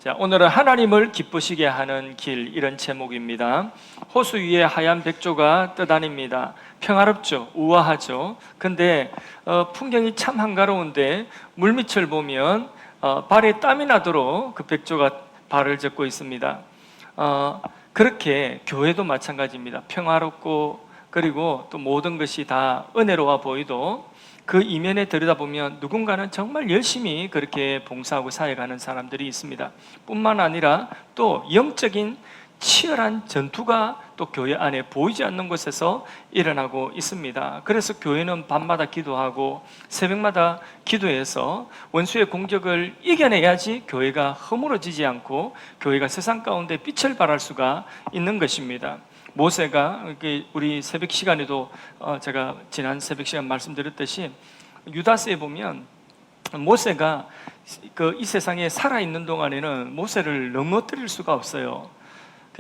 자, 오늘은 하나님을 기쁘시게 하는 길, 이런 제목입니다. 호수 위에 하얀 백조가 떠다닙니다. 평화롭죠, 우아하죠. 근데 풍경이 참 한가로운데 물밑을 보면 발에 땀이 나도록 그 백조가 발을 젓고 있습니다. 그렇게 교회도 마찬가지입니다. 평화롭고 그리고 또 모든 것이 다 은혜로워 보이도 그 이면에 들여다보면 누군가는 정말 열심히 그렇게 봉사하고 사역하는 사람들이 있습니다. 뿐만 아니라 또 영적인 치열한 전투가 또 교회 안에 보이지 않는 곳에서 일어나고 있습니다. 그래서 교회는 밤마다 기도하고 새벽마다 기도해서 원수의 공격을 이겨내야지 교회가 허물어지지 않고 교회가 세상 가운데 빛을 발할 수가 있는 것입니다. 모세가 우리 새벽 시간에도 제가 지난 새벽 시간 말씀드렸듯이 유다서에 보면 모세가 이 세상에 살아있는 동안에는 모세를 넘어뜨릴 수가 없어요.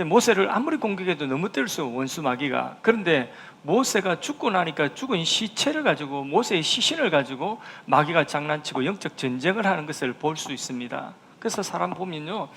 모세를 아무리 공격해도 넘어뜨릴 수 없어요, 원수 마귀가. 그런데 모세가 죽고 나니까 죽은 시체를 가지고 모세의 시신을 가지고 마귀가 장난치고 영적 전쟁을 하는 것을 볼 수 있습니다. 그래서 사람 보면요,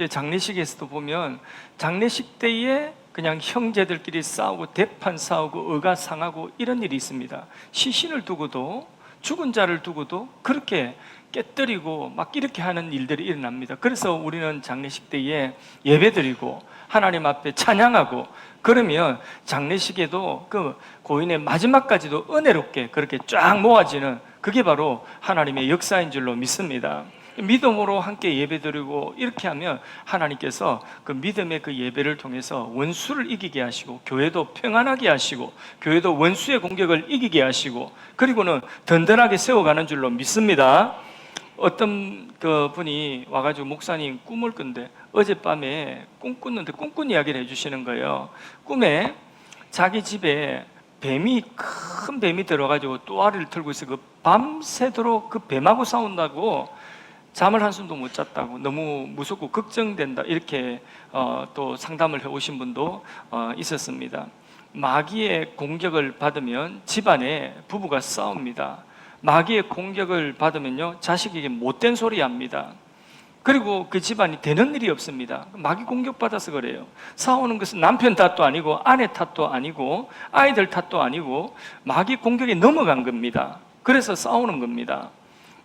장례식에서도 보면 장례식 때에 그냥 형제들끼리 싸우고 대판 싸우고 의가 상하고 이런 일이 있습니다. 시신을 두고도 죽은 자를 두고도 그렇게 깨뜨리고 막 이렇게 하는 일들이 일어납니다. 그래서 우리는 장례식 때에 예배드리고 하나님 앞에 찬양하고 그러면 장례식에도 그 고인의 마지막까지도 은혜롭게 그렇게 쫙 모아지는 그게 바로 하나님의 역사인 줄로 믿습니다. 믿음으로 함께 예배드리고 이렇게 하면 하나님께서 그 믿음의 그 예배를 통해서 원수를 이기게 하시고 교회도 평안하게 하시고 교회도 원수의 공격을 이기게 하시고 그리고는 든든하게 세워가는 줄로 믿습니다. 어떤 그 분이 와가지고 목사님 꿈을 꾼데 어젯밤에 꿈 꿨는데 꿈꾼 이야기를 해주시는 거예요. 꿈에 자기 집에 큰 뱀이 들어가지고 또아리를 틀고 있어. 그 밤새도록 그 뱀하고 싸운다고 잠을 한숨도 못 잤다고, 너무 무섭고 걱정된다, 이렇게 또 상담을 해오신 분도 있었습니다. 마귀의 공격을 받으면 집안에 부부가 싸웁니다. 마귀의 공격을 받으면요, 자식에게 못된 소리 합니다. 그리고 그 집안이 되는 일이 없습니다. 마귀 공격받아서 그래요. 싸우는 것은 남편 탓도 아니고 아내 탓도 아니고 아이들 탓도 아니고 마귀 공격에 넘어간 겁니다. 그래서 싸우는 겁니다.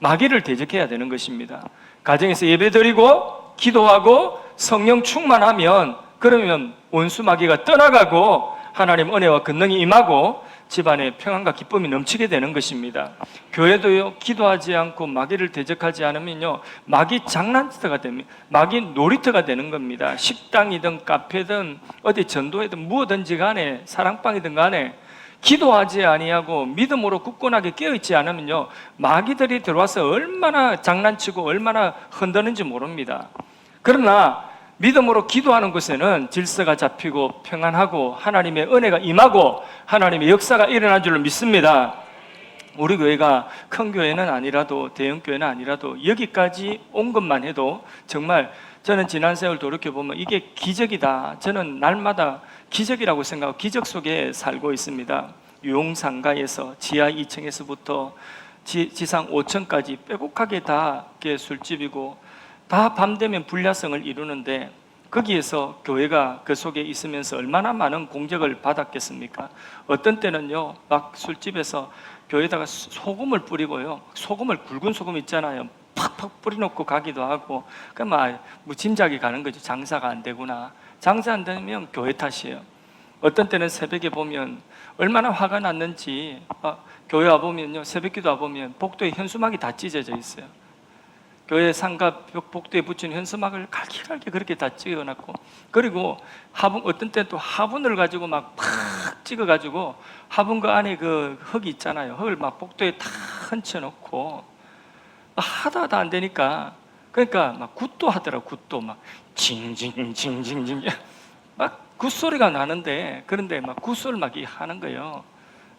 마귀를 대적해야 되는 것입니다. 가정에서 예배드리고 기도하고 성령 충만하면 그러면 원수 마귀가 떠나가고 하나님 은혜와 권능이 임하고 집안에 평안과 기쁨이 넘치게 되는 것입니다. 교회도요, 기도하지 않고 마귀를 대적하지 않으면요, 마귀 장난터가 됩니다. 마귀 놀이터가 되는 겁니다. 식당이든 카페든 어디 전도회든 무엇든지 간에 사랑방이든 간에 기도하지 아니하고 믿음으로 굳건하게 깨어있지 않으면요, 마귀들이 들어와서 얼마나 장난치고 얼마나 흔드는지 모릅니다. 그러나 믿음으로 기도하는 곳에는 질서가 잡히고 평안하고 하나님의 은혜가 임하고 하나님의 역사가 일어난 줄로 믿습니다. 우리 교회가 큰 교회는 아니라도 대형 교회는 아니라도 여기까지 온 것만 해도 정말 저는 지난 세월 돌이켜보면 이게 기적이다. 저는 날마다 기적이라고 생각하고 기적 속에 살고 있습니다. 유용상가에서 지하 2층에서부터 지상 5층까지 빼곡하게 다 술집이고 다 밤 되면 불야성을 이루는데 거기에서 교회가 그 속에 있으면서 얼마나 많은 공격을 받았겠습니까? 어떤 때는요, 막 술집에서 교회에다가 소금을 뿌리고요, 소금을 굵은 소금 있잖아요, 팍팍 뿌려놓고 가기도 하고, 그러면 짐작이 가는 거죠. 장사가 안 되구나. 장사 안 되면 교회 탓이에요. 어떤 때는 새벽에 보면 얼마나 화가 났는지 교회 와보면요, 새벽기도 와보면 복도에 현수막이 다 찢어져 있어요. 교회 상가 복도에 붙인 현수막을 갈기갈기 그렇게 다 찍어놨고, 그리고 어떤 때는 또 화분을 가지고 막 팍 찍어가지고 화분 그 안에 그 흙이 있잖아요, 흙을 막 복도에 다 얹혀놓고 하다 안 되니까, 그러니까 막 굿도 하더라고. 굿도 막 징징징징징 막 굿소리가 나는데, 그런데 막 굿소리를 막 하는 거예요.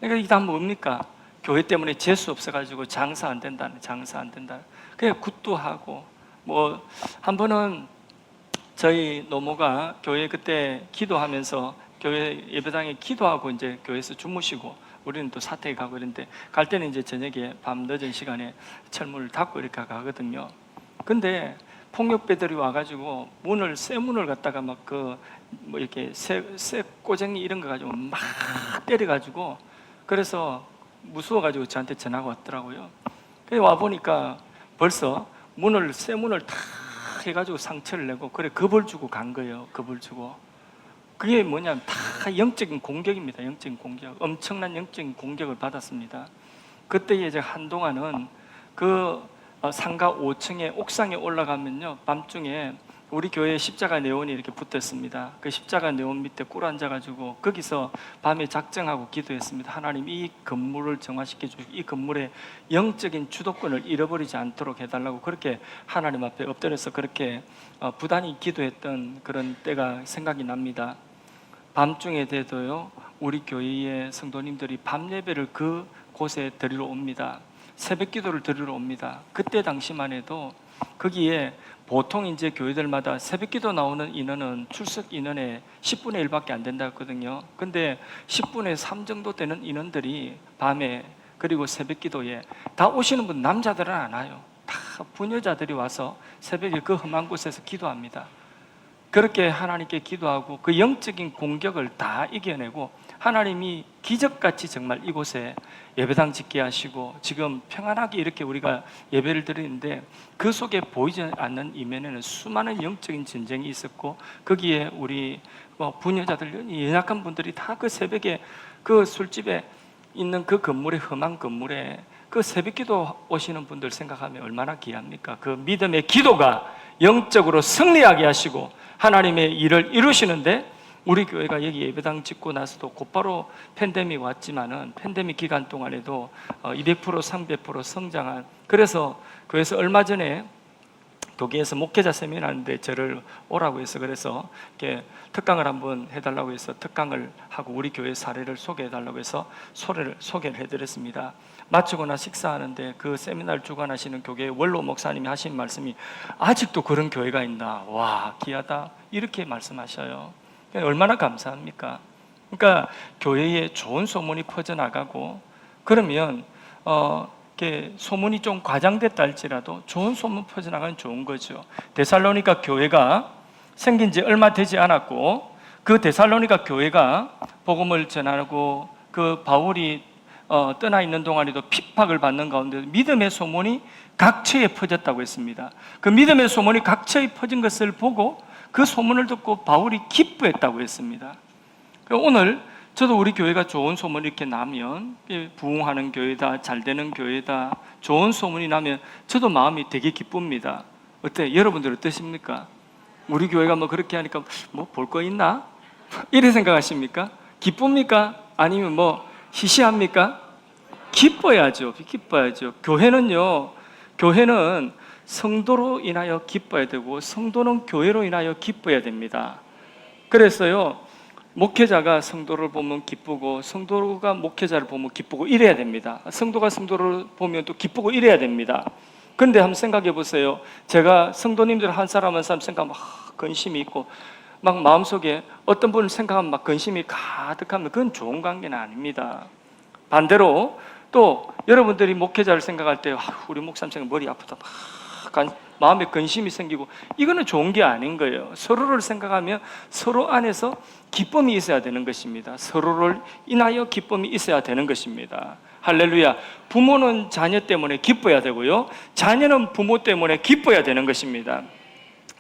그러니까 이게 다 뭡니까? 교회 때문에 재수 없어가지고 장사 안 된다. 그냥 굿도 하고. 뭐 한 번은 저희 노모가 교회 그때 기도하면서 교회 예배당에 기도하고 이제 교회에서 주무시고 우리는 또 사택에 가고 이런데, 갈 때는 이제 저녁에 밤 늦은 시간에 철문을 닫고 이렇게 가거든요. 근데 폭력배들이 와가지고 새 문을 갖다가 막 이렇게 새 꼬쟁이 이런 거 가지고 막 때려가지고, 그래서 무서워가지고 저한테 전화가 왔더라고요. 그래서 와 보니까 벌써 새 문을 다 해가지고 상처를 내고, 그래 겁을 주고 간 거예요. 겁을 주고. 그게 뭐냐면 다 영적인 공격입니다. 영적인 공격. 엄청난 영적인 공격을 받았습니다. 그때 이제 한동안은 상가 5층에 옥상에 올라가면요, 밤중에 우리 교회에 십자가 네온이 이렇게 붙었습니다. 그 십자가 네온 밑에 꿇어 앉아가지고 거기서 밤에 작정하고 기도했습니다. 하나님, 이 건물을 정화시켜 주시고 이 건물의 영적인 주도권을 잃어버리지 않도록 해달라고, 그렇게 하나님 앞에 엎드려서 그렇게 부단히 기도했던 그런 때가 생각이 납니다. 밤중에 돼도요, 우리 교회의 성도님들이 밤 예배를 그 곳에 드리러 옵니다. 새벽 기도를 드리러 옵니다. 그때 당시만 해도 거기에 보통 이제 교회들마다 새벽 기도 나오는 인원은 출석 인원의 10분의 1밖에 안 된다 했거든요. 근데 10분의 3 정도 되는 인원들이 밤에, 그리고 새벽 기도에 다 오시는 분, 남자들은 안 와요. 다 부녀자들이 와서 새벽에 그 험한 곳에서 기도합니다. 그렇게 하나님께 기도하고 그 영적인 공격을 다 이겨내고, 하나님이 기적같이 정말 이곳에 예배당 짓게 하시고, 지금 평안하게 이렇게 우리가 예배를 드리는데, 그 속에 보이지 않는 이면에는 수많은 영적인 전쟁이 있었고, 거기에 우리 부녀자들, 연약한 분들이 다 그 새벽에 그 술집에 있는 그 건물에, 험한 건물에 그 새벽 기도 오시는 분들 생각하면 얼마나 귀합니까? 그 믿음의 기도가 영적으로 승리하게 하시고 하나님의 일을 이루시는데, 우리 교회가 여기 예배당 짓고 나서도 곧바로 팬데믹 왔지만은 팬데믹 기간 동안에도 200% 300% 성장한, 그래서 교회에서 얼마 전에 교계에서 목회자 세미나 하는데 저를 오라고 해서, 그래서 이렇게 특강을 한번 해달라고 해서 특강을 하고 우리 교회 사례를 소개해달라고 해서 소개를 해드렸습니다. 마치고 나 식사하는데 그 세미나를 주관하시는 교계 원로 목사님이 하신 말씀이, 아직도 그런 교회가 있나, 와 귀하다, 이렇게 말씀하셔요. 얼마나 감사합니까? 그러니까 교회에 좋은 소문이 퍼져나가고, 그러면 이렇게 소문이 좀 과장됐다 할지라도 좋은 소문 퍼져나가면 좋은 거죠. 데살로니가 교회가 생긴 지 얼마 되지 않았고, 그 데살로니가 교회가 복음을 전하고 그 바울이 떠나 있는 동안에도 핍박을 받는 가운데 믿음의 소문이 각처에 퍼졌다고 했습니다. 그 믿음의 소문이 각처에 퍼진 것을 보고 그 소문을 듣고 바울이 기뻐했다고 했습니다. 오늘 저도 우리 교회가 좋은 소문이 이렇게 나면, 부흥하는 교회다, 잘 되는 교회다, 좋은 소문이 나면 저도 마음이 되게 기쁩니다. 어때? 여러분들 어떠십니까? 우리 교회가 뭐 그렇게 하니까 뭐 볼 거 있나? 이래 생각하십니까? 기쁩니까? 아니면 뭐 시시합니까? 기뻐야죠. 기뻐야죠. 교회는 성도로 인하여 기뻐야 되고, 성도는 교회로 인하여 기뻐야 됩니다. 그래서요, 목회자가 성도를 보면 기쁘고, 성도가 목회자를 보면 기쁘고 이래야 됩니다. 성도가 성도를 보면 또 기쁘고 이래야 됩니다. 그런데 한번 생각해 보세요. 제가 성도님들 한 사람 한 사람 생각하면 근심이 있고, 막 마음속에 어떤 분을 생각하면 막 근심이 가득하면 그건 좋은 관계는 아닙니다. 반대로 또 여러분들이 목회자를 생각할 때 우리 목사님 생각 머리 아프다, 막 마음에 근심이 생기고, 이거는 좋은 게 아닌 거예요. 서로를 생각하면 서로 안에서 기쁨이 있어야 되는 것입니다. 서로를 인하여 기쁨이 있어야 되는 것입니다. 할렐루야. 부모는 자녀 때문에 기뻐야 되고요, 자녀는 부모 때문에 기뻐야 되는 것입니다.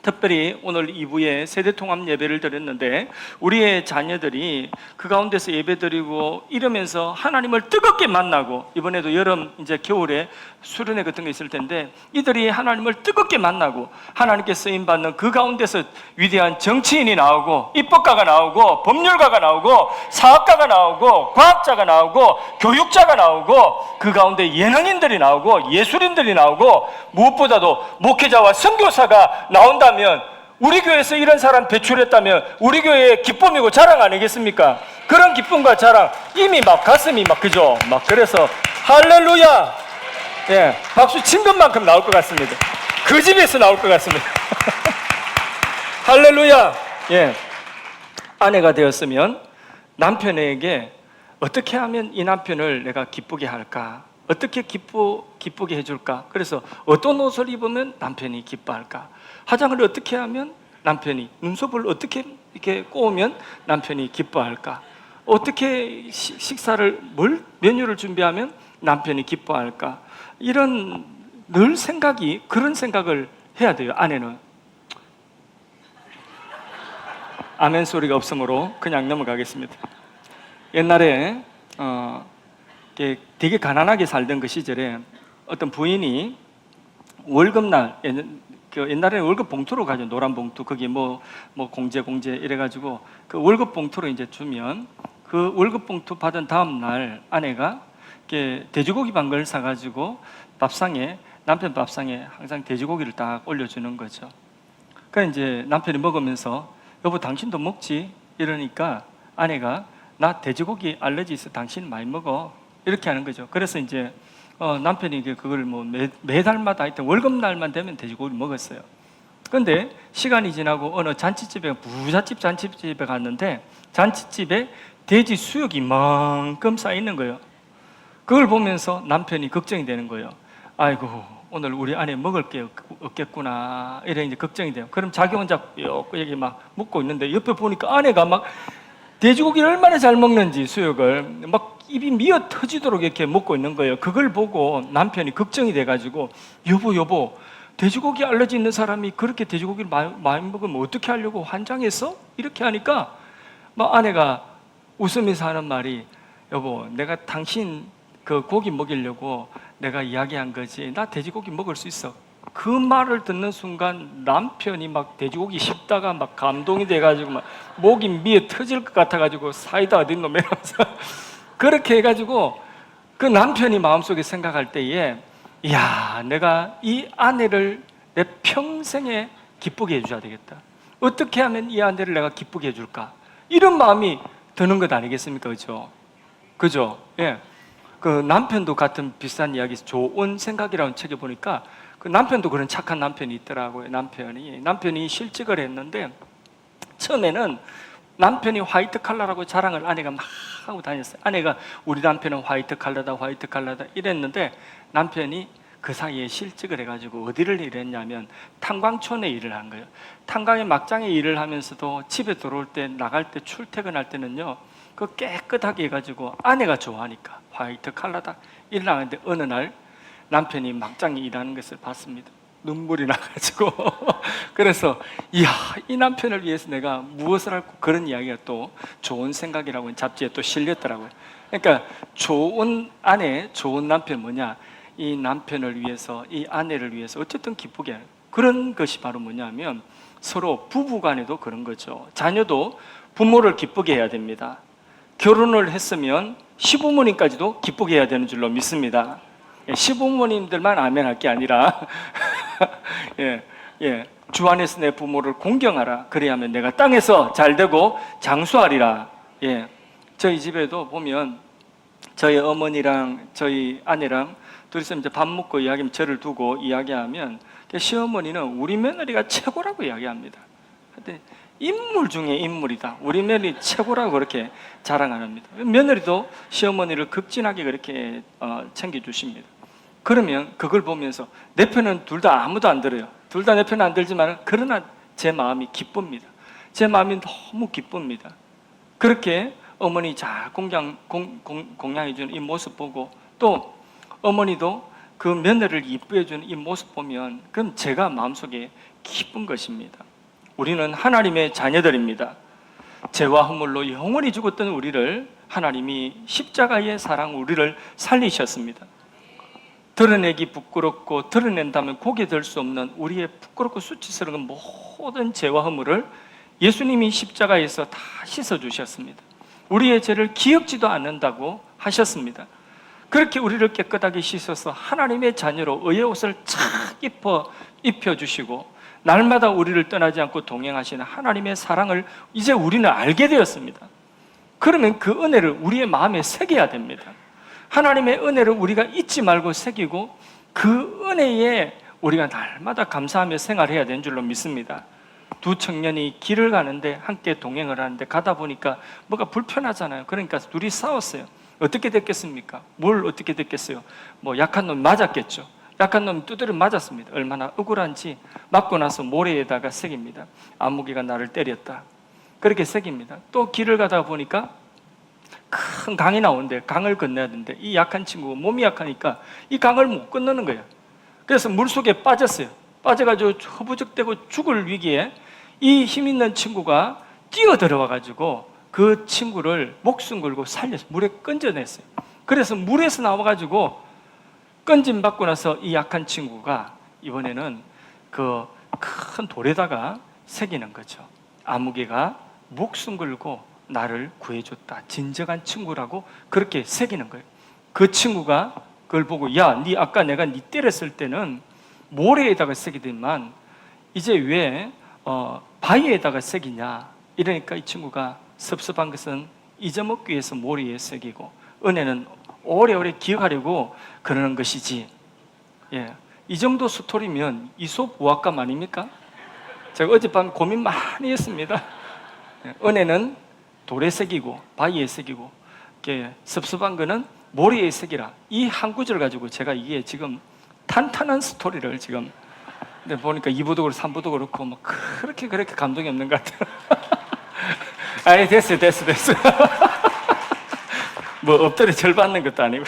특별히 오늘 2부에 세대통합 예배를 드렸는데, 우리의 자녀들이 그 가운데서 예배드리고 이러면서 하나님을 뜨겁게 만나고, 이번에도 여름 이제 겨울에 수련회 같은 거 있을 텐데, 이들이 하나님을 뜨겁게 만나고 하나님께 쓰임받는 그 가운데서 위대한 정치인이 나오고, 입법가가 나오고, 법률가가 나오고, 사학가가 나오고, 과학자가 나오고, 교육자가 나오고, 그 가운데 예능인들이 나오고, 예술인들이 나오고, 무엇보다도 목회자와 선교사가 나온다면, 우리 교회에서 이런 사람 배출했다면 우리 교회의 기쁨이고 자랑 아니겠습니까? 그런 기쁨과 자랑, 이미 막 가슴이 막, 그죠? 막, 그래서 할렐루야! 예, 박수 친 것만큼 나올 것 같습니다. 그 집에서 나올 것 같습니다. 할렐루야! 예, 아내가 되었으면 남편에게 어떻게 하면 이 남편을 내가 기쁘게 할까? 어떻게 기쁘게 해줄까? 그래서 어떤 옷을 입으면 남편이 기뻐할까? 화장을 어떻게 하면 남편이, 눈썹을 어떻게 이렇게 꼬으면 남편이 기뻐할까? 어떻게 식사를, 메뉴를 준비하면 남편이 기뻐할까? 이런 늘 그런 생각을 해야 돼요, 아내는. 아멘 소리가 없으므로 그냥 넘어가겠습니다. 옛날에 되게 가난하게 살던 그 시절에 어떤 부인이 월급날, 옛날에는 월급 봉투로 가죠. 노란 봉투, 거기 공제 이래가지고 그 월급 봉투로 이제 주면 그 월급 봉투 받은 다음 날 아내가 돼지고기 반걸 사가지고 남편 밥상에 항상 돼지고기를 딱 올려주는 거죠. 그러니까 이제 남편이 먹으면서 여보 당신도 먹지? 이러니까 아내가 나 돼지고기 알러지 있어, 당신 많이 먹어, 이렇게 하는 거죠. 그래서 이제 남편이 그걸 매달마다 하여튼 월급날만 되면 돼지고기를 먹었어요. 그런데 시간이 지나고 어느 부잣집 잔치집에 갔는데 잔치집에 돼지 수육이 이만큼 쌓여 있는 거예요. 그걸 보면서 남편이 걱정이 되는 거예요. 아이고, 오늘 우리 아내 먹을 게 없겠구나, 이래 이제 걱정이 돼요. 그럼 자기 혼자 여기 막 먹고 있는데 옆에 보니까 아내가 막 돼지고기를 얼마나 잘 먹는지 수육을 막 입이 미어 터지도록 이렇게 먹고 있는 거예요. 그걸 보고 남편이 걱정이 돼가지고 여보 돼지고기 알러지 있는 사람이 그렇게 돼지고기를 많이 먹으면 어떻게 하려고 환장했어? 이렇게 하니까 막 아내가 웃으면서 하는 말이, 여보 내가 당신 그 고기 먹이려고 내가 이야기한 거지, 나 돼지고기 먹을 수 있어. 그 말을 듣는 순간 남편이 막 돼지고기 씹다가 막 감동이 돼가지고 막 목이 미에 터질 것 같아가지고 사이다 어딨노 이러면서 그렇게 해가지고 그 남편이 마음속에 생각할 때에, 이야, 내가 이 아내를 내 평생에 기쁘게 해줘야 되겠다. 어떻게 하면 이 아내를 내가 기쁘게 해줄까? 이런 마음이 드는 것 아니겠습니까? 그죠? 예. 그 남편도 같은 비슷한 이야기, 좋은 생각이라는 책에 보니까 그 남편도 그런 착한 남편이 있더라고요. 남편이 실직을 했는데 처음에는 남편이 화이트 칼라라고 자랑을 아내가 막 하고 다녔어요. 아내가 우리 남편은 화이트 칼라다 이랬는데 남편이 그 사이에 실직을 해가지고 어디를 일했냐면 탄광촌에 일을 한 거예요. 탄광의 막장에 일을 하면서도 집에 들어올 때, 나갈 때, 출퇴근할 때는요, 그 깨끗하게 해가지고 아내가 좋아하니까 화이트 칼라다 일을 하는데 어느 날 남편이 막장에 일하는 것을 봤습니다. 눈물이 나가지고 그래서 이야, 이 남편을 위해서 내가 무엇을 할까, 그런 이야기가 또 좋은 생각이라고 잡지에 또 실렸더라고요. 그러니까 좋은 아내, 좋은 남편 뭐냐, 이 남편을 위해서, 이 아내를 위해서 어쨌든 기쁘게 하는 그런 것이 바로 뭐냐면 서로 부부간에도 그런 거죠. 자녀도 부모를 기쁘게 해야 됩니다. 결혼을 했으면 시부모님까지도 기쁘게 해야 되는 줄로 믿습니다. 시부모님들만 아멘할 게 아니라 주 안에서 내 부모를 공경하라, 그래야만 내가 땅에서 잘되고 장수하리라. 저희 집에도 보면 저희 어머니랑 저희 아내랑 둘이서 이제 밥 먹고 이야기하면, 저를 두고 이야기하면 시어머니는 우리 며느리가 최고라고 이야기합니다. 인물 중에 인물이다, 우리 며느리 최고라고 그렇게 자랑합니다. 며느리도 시어머니를 극진하게 그렇게 챙겨주십니다. 그러면 그걸 보면서 내 편은 둘 다 아무도 안 들어요. 둘 다 내 편은 안 들지만 그러나 제 마음이 기쁩니다. 제 마음이 너무 기쁩니다. 그렇게 어머니 잘 공양해주는 이 모습 보고, 또 어머니도 그 며느리를 이쁘해주는 이 모습 보면, 그럼 제가 마음속에 기쁜 것입니다. 우리는 하나님의 자녀들입니다. 죄와 허물로 영원히 죽었던 우리를 하나님이 십자가의 사랑, 우리를 살리셨습니다. 드러내기 부끄럽고 드러낸다면 고개 들 수 없는 우리의 부끄럽고 수치스러운 모든 죄와 허물을 예수님이 십자가에서 다 씻어주셨습니다. 우리의 죄를 기억지도 않는다고 하셨습니다. 그렇게 우리를 깨끗하게 씻어서 하나님의 자녀로 의의 옷을 착 입혀주시고 날마다 우리를 떠나지 않고 동행하시는 하나님의 사랑을 이제 우리는 알게 되었습니다. 그러면 그 은혜를 우리의 마음에 새겨야 됩니다. 하나님의 은혜를 우리가 잊지 말고 새기고 그 은혜에 우리가 날마다 감사하며 생활해야 되는 줄로 믿습니다. 두 청년이 길을 가는데 함께 동행을 하는데 가다 보니까 뭐가 불편하잖아요. 그러니까 둘이 싸웠어요. 어떻게 됐겠습니까? 뭘 어떻게 됐겠어요? 약한 놈 맞았겠죠. 약한 놈이 두드려 맞았습니다. 얼마나 억울한지. 맞고 나서 모래에다가 새깁니다. 아무개가 나를 때렸다. 그렇게 새깁니다. 또 길을 가다가 보니까 큰 강이 나오는데 강을 건너야 되는데 이 약한 친구가 몸이 약하니까 이 강을 못 건너는 거예요. 그래서 물속에 빠졌어요. 빠져가지고 허부적대고 죽을 위기에 이 힘 있는 친구가 뛰어 들어와가지고 그 친구를 목숨 걸고 살려서 물에 건져냈어요. 그래서 물에서 나와가지고 건짐 받고 나서 이 약한 친구가 이번에는 그 큰 돌에다가 새기는 거죠. 아무개가 목숨 걸고 나를 구해줬다. 진정한 친구라고 그렇게 새기는 거예요. 그 친구가 그걸 보고 야, 네 아까 내가 네 때렸을 때는 모래에다가 새기더만 이제 왜 바위에다가 새기냐. 이러니까 이 친구가 섭섭한 것은 잊어먹기 위해서 모래에 새기고 은혜는 오래오래 기억하려고 그러는 것이지. 예, 이 정도 스토리면 이솝 우화감 아닙니까? 제가 어젯밤 고민 많이 했습니다. 은혜는 돌에 새기고 바위에 새기고 섭섭한 거는 모래에 새기라. 이 한 구절 가지고 제가 이게 지금 탄탄한 스토리를 지금 근데 보니까 2부도 그렇고 3부도 그렇고 뭐 그렇게 감동이 없는 것 같아요. 아니 됐어요. 뭐 엎드려 절 받는 것도 아니고.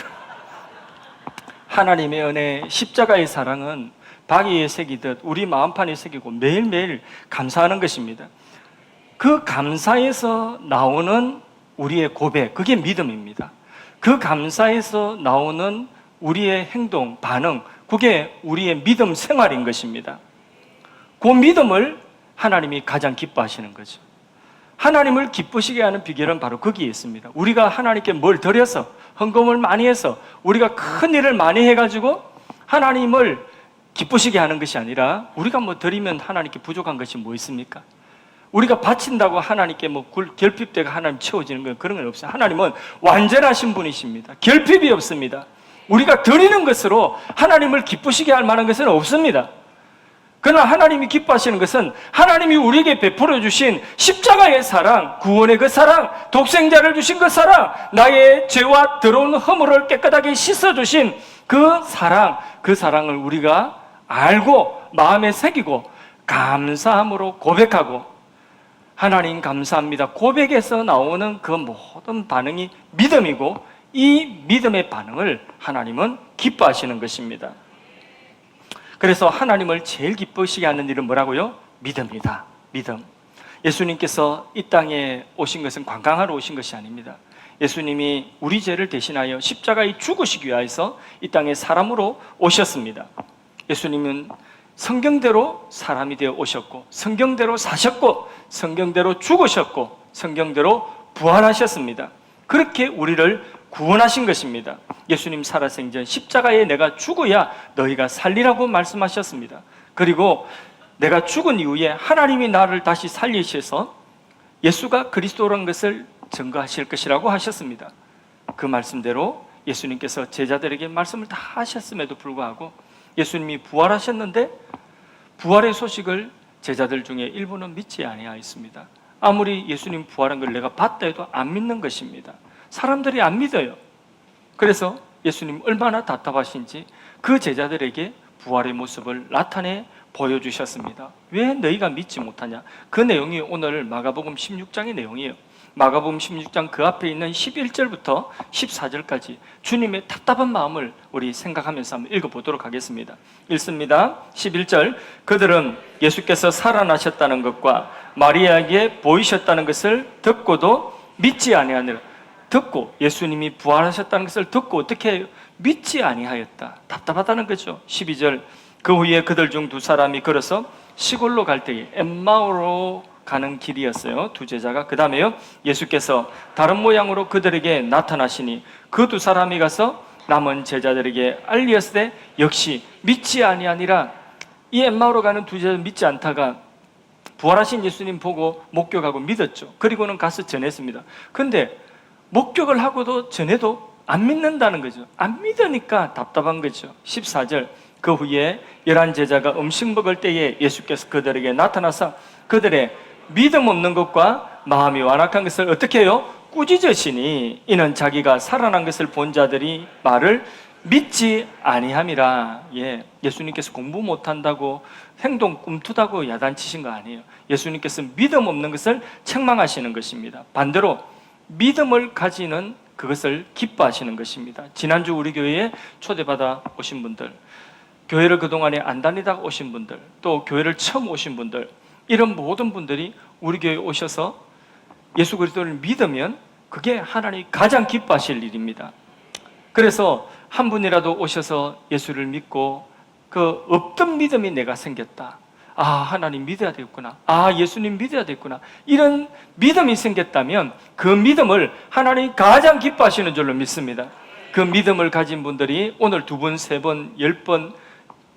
하나님의 은혜, 십자가의 사랑은 바위에 새기듯 우리 마음판에 새기고 매일매일 감사하는 것입니다. 그 감사에서 나오는 우리의 고백, 그게 믿음입니다. 그 감사에서 나오는 우리의 행동, 반응, 그게 우리의 믿음 생활인 것입니다. 그 믿음을 하나님이 가장 기뻐하시는 거죠. 하나님을 기쁘시게 하는 비결은 바로 거기에 있습니다. 우리가 하나님께 뭘 드려서, 헌금을 많이 해서, 우리가 큰 일을 많이 해가지고 하나님을 기쁘시게 하는 것이 아니라 우리가 뭐 드리면 하나님께 부족한 것이 뭐 있습니까? 우리가 바친다고 하나님께 뭐 결핍되고 하나님 채워지는 건 그런 건 없어요. 하나님은 완전하신 분이십니다. 결핍이 없습니다. 우리가 드리는 것으로 하나님을 기쁘시게 할 만한 것은 없습니다. 그러나 하나님이 기뻐하시는 것은 하나님이 우리에게 베풀어 주신 십자가의 사랑, 구원의 그 사랑, 독생자를 주신 그 사랑, 나의 죄와 더러운 허물을 깨끗하게 씻어주신 그 사랑을 우리가 알고 마음에 새기고 감사함으로 고백하고 하나님 감사합니다. 고백에서 나오는 그 모든 반응이 믿음이고 이 믿음의 반응을 하나님은 기뻐하시는 것입니다. 그래서 하나님을 제일 기쁘시게 하는 일은 뭐라고요? 믿음이다. 믿음. 예수님께서 이 땅에 오신 것은 관광하러 오신 것이 아닙니다. 예수님이 우리 죄를 대신하여 십자가에 죽으시기 위해서 이 땅에 사람으로 오셨습니다. 예수님은 성경대로 사람이 되어 오셨고 성경대로 사셨고 성경대로 죽으셨고 성경대로 부활하셨습니다. 그렇게 우리를 구원하신 것입니다. 예수님 살아생전 십자가에 내가 죽어야 너희가 살리라고 말씀하셨습니다. 그리고 내가 죽은 이후에 하나님이 나를 다시 살리셔서 예수가 그리스도라는 것을 증거하실 것이라고 하셨습니다. 그 말씀대로 예수님께서 제자들에게 말씀을 다 하셨음에도 불구하고 예수님이 부활하셨는데 부활의 소식을 제자들 중에 일부는 믿지 아니하였습니다. 아무리 예수님 부활한 걸 내가 봤다 해도 안 믿는 것입니다. 사람들이 안 믿어요. 그래서 예수님 얼마나 답답하신지 그 제자들에게 부활의 모습을 나타내 보여주셨습니다. 왜 너희가 믿지 못하냐? 그 내용이 오늘 마가복음 16장의 내용이에요. 마가복음 16장 그 앞에 있는 11절부터 14절까지 주님의 답답한 마음을 우리 생각하면서 한번 읽어보도록 하겠습니다. 읽습니다. 11절 그들은 예수께서 살아나셨다는 것과 마리아에게 보이셨다는 것을 듣고도 믿지 아니하니라. 듣고 예수님이 부활하셨다는 것을 듣고 어떻게 믿지 아니하였다. 답답하다는 거죠. 12절 그 후에 그들 중 두 사람이 걸어서 시골로 갈 때에 엠마오로 가는 길이었어요. 두 제자가. 그 다음에요 예수께서 다른 모양으로 그들에게 나타나시니 그 두 사람이 가서 남은 제자들에게 알리었을 때 역시 믿지 아니하니라. 이 엠마오로 가는 두 제자는 믿지 않다가 부활하신 예수님 보고 목격하고 믿었죠. 그리고는 가서 전했습니다. 근데 목격을 하고도 전해도 안 믿는다는 거죠. 안 믿으니까 답답한 거죠. 14절 그 후에 11 제자가 음식 먹을 때에 예수께서 그들에게 나타나서 그들의 믿음 없는 것과 마음이 완악한 것을 어떻게 해요? 꾸짖으시니 이는 자기가 살아난 것을 본 자들이 말을 믿지 아니함이라. 예수님께서 공부 못한다고 행동 꿈투다고 야단치신 거 아니에요. 예수님께서 믿음 없는 것을 책망하시는 것입니다. 반대로 믿음을 가지는 그것을 기뻐하시는 것입니다. 지난주 우리 교회에 초대받아 오신 분들, 교회를 그동안에 안 다니다가 오신 분들, 또 교회를 처음 오신 분들, 이런 모든 분들이 우리 교회에 오셔서 예수 그리스도를 믿으면 그게 하나님이 가장 기뻐하실 일입니다. 그래서 한 분이라도 오셔서 예수를 믿고 그 없던 믿음이 내가 생겼다. 아, 하나님 믿어야 되겠구나. 아, 예수님 믿어야 되겠구나. 이런 믿음이 생겼다면 그 믿음을 하나님이 가장 기뻐하시는 줄로 믿습니다. 그 믿음을 가진 분들이 오늘 2번, 3번, 10번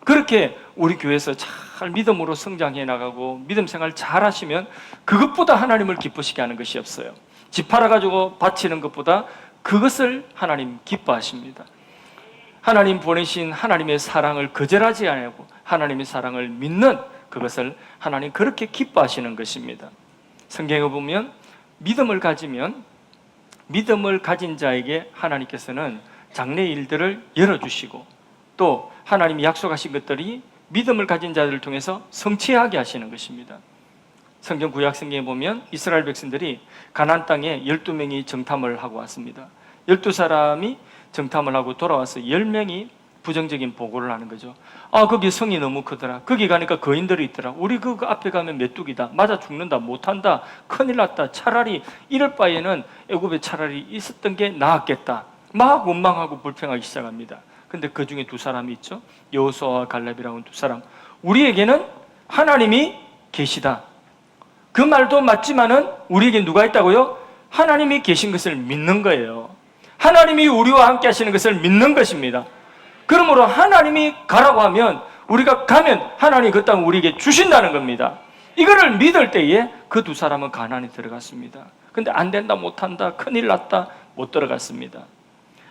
그렇게 우리 교회에서 잘 믿음으로 성장해 나가고 믿음 생활 잘 하시면 그것보다 하나님을 기쁘시게 하는 것이 없어요. 집 팔아가지고 바치는 것보다 그것을 하나님 기뻐하십니다. 하나님 보내신 하나님의 사랑을 거절하지 않고 하나님의 사랑을 믿는 그것을 하나님 그렇게 기뻐하시는 것입니다. 성경에 보면 믿음을 가지면 믿음을 가진 자에게 하나님께서는 장래 일들을 열어주시고 또 하나님이 약속하신 것들이 믿음을 가진 자들을 통해서 성취하게 하시는 것입니다. 성경 구약 성경에 보면 이스라엘 백성들이 가나안 땅에 12명이 정탐을 하고 왔습니다. 12사람이 정탐을 하고 돌아와서 10명이 부정적인 보고를 하는 거죠. 아, 거기 성이 너무 크더라. 거기 가니까 거인들이 있더라. 우리 그 앞에 가면 메뚜기다. 맞아 죽는다. 못한다. 큰일 났다. 차라리 이럴 바에는 애굽에 차라리 있었던 게 나았겠다. 막 원망하고 불평하기 시작합니다. 근데 그 중에 2사람이 있죠. 여호수아와 갈렙이라는 2사람. 우리에게는 하나님이 계시다. 그 말도 맞지만은 우리에게 누가 있다고요? 하나님이 계신 것을 믿는 거예요. 하나님이 우리와 함께 하시는 것을 믿는 것입니다. 그러므로 하나님이 가라고 하면 우리가 가면 하나님이 그 땅을 우리에게 주신다는 겁니다. 이거를 믿을 때에 그 2사람은 가나안에 들어갔습니다. 근데 안 된다, 못한다, 큰일 났다, 못 들어갔습니다.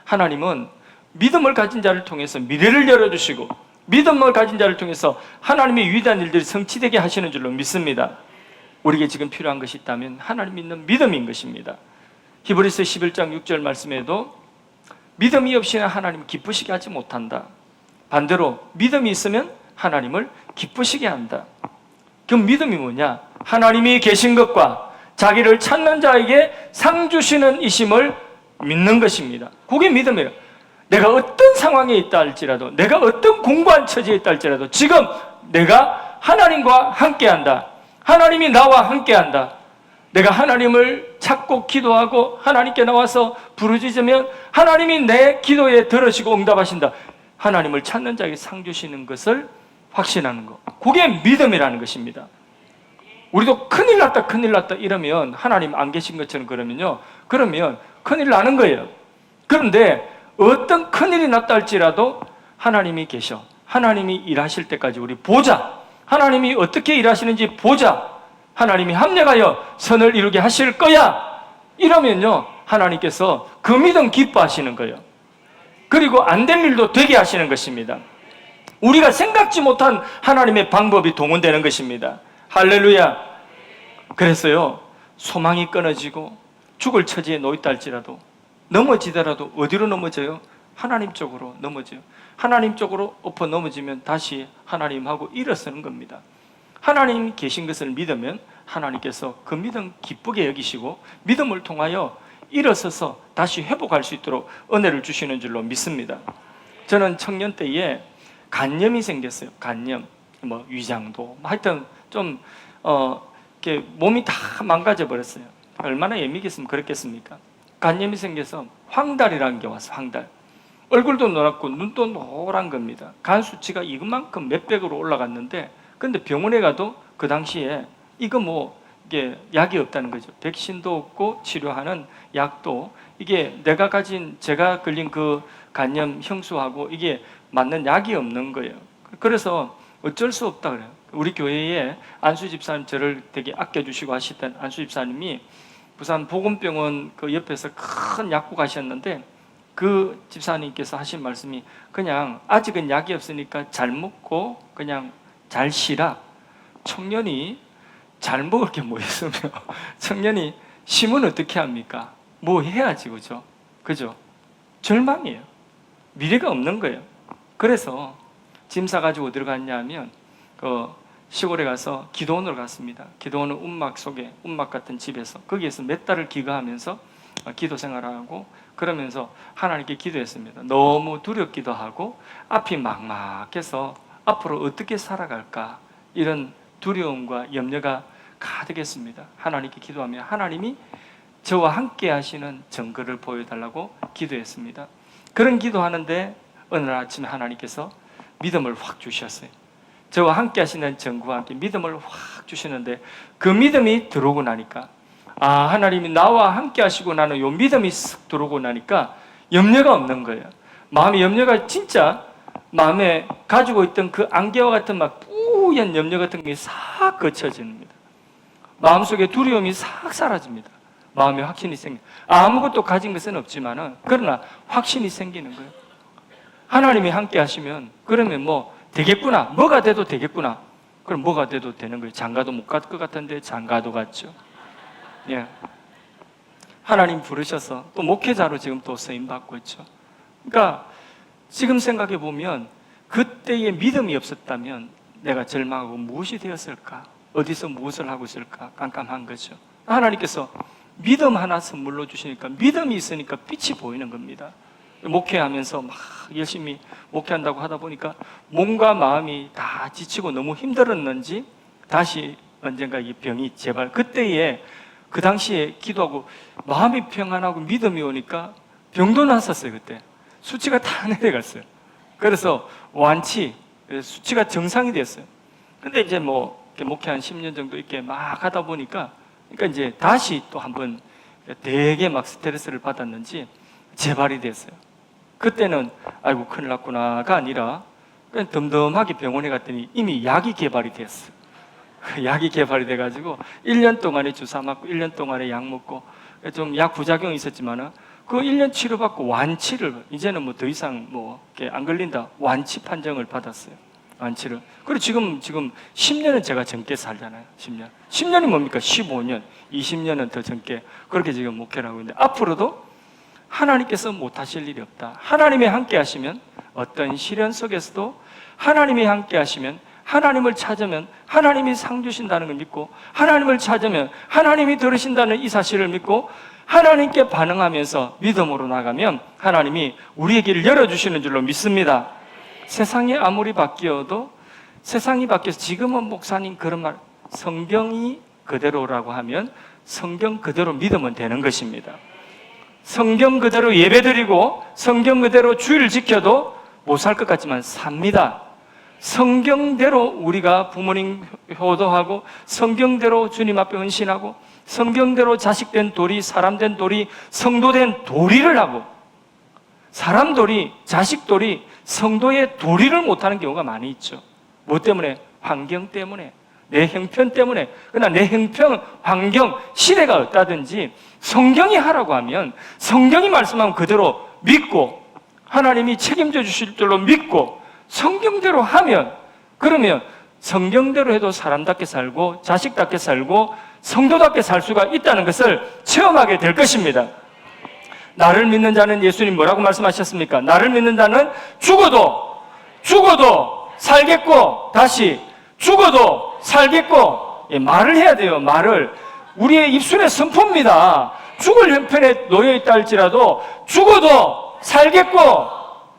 하나님은 믿음을 가진 자를 통해서 미래를 열어주시고 믿음을 가진 자를 통해서 하나님의 위대한 일들이 성취되게 하시는 줄로 믿습니다. 우리에게 지금 필요한 것이 있다면 하나님 믿는 믿음인 것입니다. 히브리서 11장 6절 말씀에도 믿음이 없이는 하나님을 기쁘시게 하지 못한다. 반대로 믿음이 있으면 하나님을 기쁘시게 한다. 그 믿음이 뭐냐? 하나님이 계신 것과 자기를 찾는 자에게 상 주시는 이심을 믿는 것입니다. 그게 믿음이에요. 내가 어떤 상황에 있다 할지라도, 내가 어떤 공고한 처지에 있다 할지라도 지금 내가 하나님과 함께한다. 하나님이 나와 함께한다. 내가 하나님을 찾고 기도하고 하나님께 나와서 부르짖으면 하나님이 내 기도에 들으시고 응답하신다. 하나님을 찾는 자에게 상 주시는 것을 확신하는 것, 그게 믿음이라는 것입니다. 우리도 큰일 났다 큰일 났다 이러면 하나님 안 계신 것처럼 그러면 큰일 나는 거예요. 그런데 어떤 큰일이 났다 할지라도 하나님이 계셔. 하나님이 일하실 때까지 우리 보자. 하나님이 어떻게 일하시는지 보자. 하나님이 합력하여 선을 이루게 하실 거야. 이러면요, 하나님께서 그 믿음 기뻐하시는 거예요. 그리고 안 될 일도 되게 하시는 것입니다. 우리가 생각지 못한 하나님의 방법이 동원되는 것입니다. 할렐루야. 그래서요, 소망이 끊어지고 죽을 처지에 놓였다 할지라도 넘어지더라도 어디로 넘어져요? 하나님 쪽으로 넘어져요. 하나님 쪽으로 엎어 넘어지면 다시 하나님하고 일어서는 겁니다. 하나님이 계신 것을 믿으면 하나님께서 그 믿음 기쁘게 여기시고 믿음을 통하여 일어서서 다시 회복할 수 있도록 은혜를 주시는 줄로 믿습니다. 저는 청년 때에 간염이 생겼어요. 간염, 위장도, 하여튼 좀 이렇게 몸이 다 망가져 버렸어요. 얼마나 예민했으면 그랬겠습니까? 간염이 생겨서 황달이라는 게 왔어. 황달. 얼굴도 노랗고 눈도 노란 겁니다. 간 수치가 이것만큼 몇백으로 올라갔는데, 근데 병원에 가도 그 당시에 이거 이게 약이 없다는 거죠. 백신도 없고 치료하는 약도, 이게 제가 걸린 그 간염 형수하고 이게 맞는 약이 없는 거예요. 그래서 어쩔 수 없다 그래요. 우리 교회에 안수 집사님, 저를 되게 아껴주시고 하시던 안수 집사님이 부산 보건병원 그 옆에서 큰 약국 하셨는데, 그 집사님께서 하신 말씀이 그냥 아직은 약이 없으니까 잘 먹고 그냥 잘 쉬라. 청년이 잘 먹을 게 뭐 있으며 청년이 쉬면 어떻게 합니까? 뭐 해야지, 그죠? 절망이에요. 미래가 없는 거예요. 그래서 짐 싸가지고 어디로 갔냐면 그 시골에 가서 기도원으로 갔습니다. 기도원은 운막 같은 집에서 거기에서 몇 달을 기거하면서 기도 생활하고 그러면서 하나님께 기도했습니다. 너무 두렵기도 하고 앞이 막막해서 앞으로 어떻게 살아갈까 이런 두려움과 염려가 가득했습니다. 하나님께 기도하며 하나님이 저와 함께 하시는 증거를 보여달라고 기도했습니다. 그런 기도하는데 어느 날 아침에 하나님께서 믿음을 확 주셨어요. 저와 함께 하시는 증거와 함께 믿음을 확 주시는데 그 믿음이 들어오고 나니까 하나님이 나와 함께 하시고 나는 요 믿음이 쓱 들어오고 나니까 염려가 없는 거예요. 마음의 염려가 진짜 마음에 가지고 있던 그 안개와 같은 막 뿌연 염려 같은 게 싹 거쳐집니다. 마음속에 두려움이 싹 사라집니다. 마음에 확신이 생겨. 아무것도 가진 것은 없지만은 그러나 확신이 생기는 거예요. 하나님이 함께 하시면 그러면 뭐 되겠구나. 뭐가 돼도 되겠구나. 그럼 뭐가 돼도 되는 거예요. 장가도 못 갈 것 같은데 장가도 갔죠. 예. 하나님 부르셔서 또 목회자로 지금 또 쓰임 받고 있죠. 그러니까 지금 생각해 보면 그때의 믿음이 없었다면 내가 절망하고 무엇이 되었을까? 어디서 무엇을 하고 있을까? 깜깜한 거죠. 하나님께서 믿음 하나 선물로 주시니까 믿음이 있으니까 빛이 보이는 겁니다. 목회하면서 막 열심히 목회한다고 하다 보니까 몸과 마음이 다 지치고 너무 힘들었는지 다시 언젠가 이 병이 재발. 그때에 그 당시에 기도하고 마음이 평안하고 믿음이 오니까 병도 났었어요. 그때 수치가 다 내려갔어요. 그래서 완치 수치가 정상이 됐어요. 근데 이제 뭐 목회 한 10년 정도 이렇게 막 하다 보니까 그러니까 이제 다시 또 한번 되게 막 스트레스를 받았는지 재발이 됐어요. 그때는 아이고 큰일 났구나가 아니라 그냥 덤덤하게 병원에 갔더니 이미 약이 개발이 됐어요. 약이 개발이 돼가지고 1년 동안에 주사 맞고 1년 동안에 약 먹고 좀 약 부작용이 있었지만은 그 1년 치료받고 완치를 이제는 뭐 더 이상 뭐 안 걸린다 완치 판정을 받았어요. 완치를. 그리고 지금 10년은 제가 젊게 살잖아요. 10년이 뭡니까? 15년, 20년은 더 젊게 그렇게 지금 목회를 하고 있는데 앞으로도 하나님께서 못하실 일이 없다. 하나님이 함께 하시면 어떤 시련 속에서도 하나님이 함께 하시면 하나님을 찾으면 하나님이 상 주신다는 걸 믿고 하나님을 찾으면 하나님이 들으신다는 이 사실을 믿고 하나님께 반응하면서 믿음으로 나가면 하나님이 우리의 길을 열어주시는 줄로 믿습니다. 세상이 아무리 바뀌어도 세상이 바뀌어서 지금은 목사님 그런 말 성경이 그대로라고 하면 성경 그대로 믿으면 되는 것입니다. 성경 그대로 예배드리고 성경 그대로 주의를 지켜도 못 살 것 같지만 삽니다. 성경대로 우리가 부모님 효도하고 성경대로 주님 앞에 헌신하고 성경대로 자식된 도리, 사람된 도리, 성도된 도리를 하고 사람 도리, 자식 도리, 성도의 도리를 못하는 경우가 많이 있죠. 뭐 때문에? 환경 때문에, 내 형편 때문에. 그러나 내 형편, 환경, 시대가 어떠든지 성경이 하라고 하면 성경이 말씀하면 그대로 믿고 하나님이 책임져 주실 줄로 믿고 성경대로 하면 그러면 성경대로 해도 사람답게 살고 자식답게 살고 성도답게 살 수가 있다는 것을 체험하게 될 것입니다. 나를 믿는 자는 예수님 뭐라고 말씀하셨습니까? 나를 믿는 자는 죽어도 살겠고 다시 죽어도 살겠고 말을 해야 돼요. 말을 우리의 입술의 선포입니다. 죽을 형편에 놓여있다 할지라도 죽어도 살겠고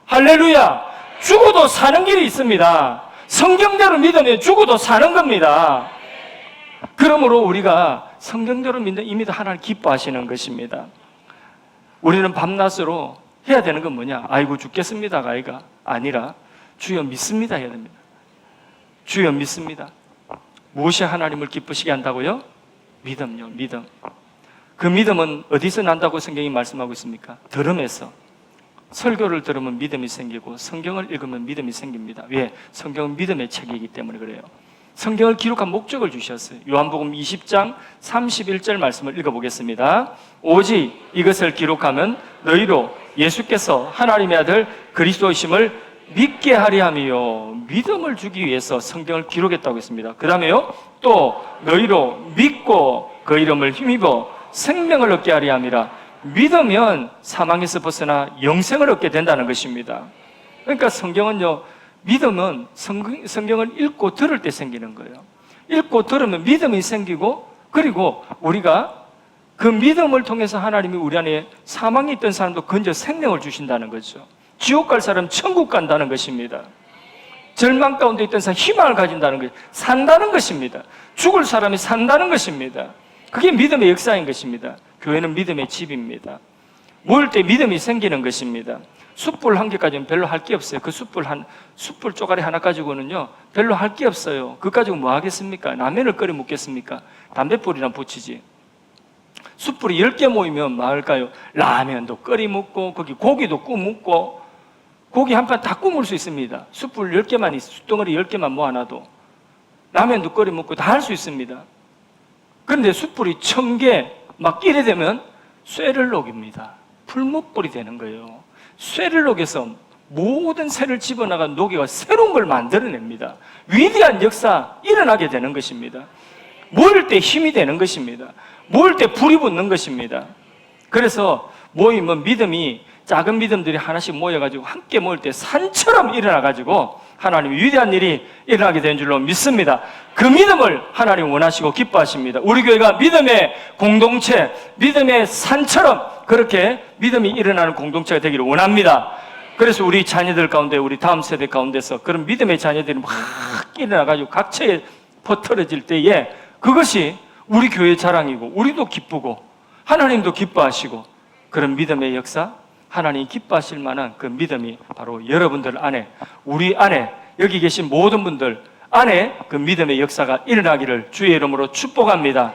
할렐루야 죽어도 사는 길이 있습니다. 성경대로 믿으면 죽어도 사는 겁니다. 그러므로 우리가 성경대로 믿는 이미도 하나님 기뻐하시는 것입니다. 우리는 밤낮으로 해야 되는 건 뭐냐? 아이고 죽겠습니다가 아니라 주여 믿습니다 해야 됩니다. 주여 믿습니다. 무엇이 하나님을 기쁘시게 한다고요? 믿음요, 믿음. 그 믿음은 어디서 난다고 성경이 말씀하고 있습니까? 들음에서. 설교를 들으면 믿음이 생기고 성경을 읽으면 믿음이 생깁니다. 왜? 성경은 믿음의 책이기 때문에 그래요. 성경을 기록한 목적을 주셨어요. 요한복음 20장 31절 말씀을 읽어보겠습니다. 오직 이것을 기록하면 너희로 예수께서 하나님의 아들 그리스도이심을 믿게 하려 함이요. 믿음을 주기 위해서 성경을 기록했다고 했습니다. 그 다음에요. 또 너희로 믿고 그 이름을 힘입어 생명을 얻게 하려 함이라. 믿으면 사망에서 벗어나 영생을 얻게 된다는 것입니다. 그러니까 성경은요, 믿음은 성경을 읽고 들을 때 생기는 거예요. 읽고 들으면 믿음이 생기고, 그리고 우리가 그 믿음을 통해서 하나님이 우리 안에 사망에 있던 사람도 건져 생명을 주신다는 거죠. 지옥 갈 사람 천국 간다는 것입니다. 절망 가운데 있던 사람 희망을 가진다는 것, 산다는 것입니다. 죽을 사람이 산다는 것입니다. 그게 믿음의 역사인 것입니다. 교회는 믿음의 집입니다. 모일 때 믿음이 생기는 것입니다. 숯불 한 개까지는 별로 할 게 없어요. 그 숯불 쪼가리 하나 가지고는요, 별로 할 게 없어요. 그거 가지고 뭐 하겠습니까? 라면을 끓여 먹겠습니까? 담뱃불이나 붙이지. 숯불이 10개 모이면 뭐 할까요? 라면도 끓여 먹고, 거기 고기도 구워 먹고, 고기 한 판 다 구울 수 있습니다. 숯불 10개만, 숯덩어리 10개만 모아놔도 라면도 끓여 먹고 다 할 수 있습니다. 그런데 숯불이 1000개 막 끼게 되면 쇠를 녹입니다. 풀목불이 되는 거예요. 쇠를 녹여서 모든 새를 집어나간 녹이가 새로운 걸 만들어냅니다. 위대한 역사 일어나게 되는 것입니다. 모일 때 힘이 되는 것입니다. 모일 때 불이 붙는 것입니다. 그래서 모이면 믿음이, 작은 믿음들이 하나씩 모여가지고 함께 모일 때 산처럼 일어나가지고 하나님이 위대한 일이 일어나게 되는 줄로 믿습니다. 그 믿음을 하나님 원하시고 기뻐하십니다. 우리 교회가 믿음의 공동체, 믿음의 산처럼 그렇게 믿음이 일어나는 공동체가 되기를 원합니다. 그래서 우리 자녀들 가운데, 우리 다음 세대 가운데서 그런 믿음의 자녀들이 막 일어나가지고 각처에 퍼뜨려질 때에 그것이 우리 교회의 자랑이고, 우리도 기쁘고 하나님도 기뻐하시고, 그런 믿음의 역사, 하나님이 기뻐하실 만한 그 믿음이 바로 여러분들 안에, 우리 안에, 여기 계신 모든 분들 안에 그 믿음의 역사가 일어나기를 주의 이름으로 축복합니다.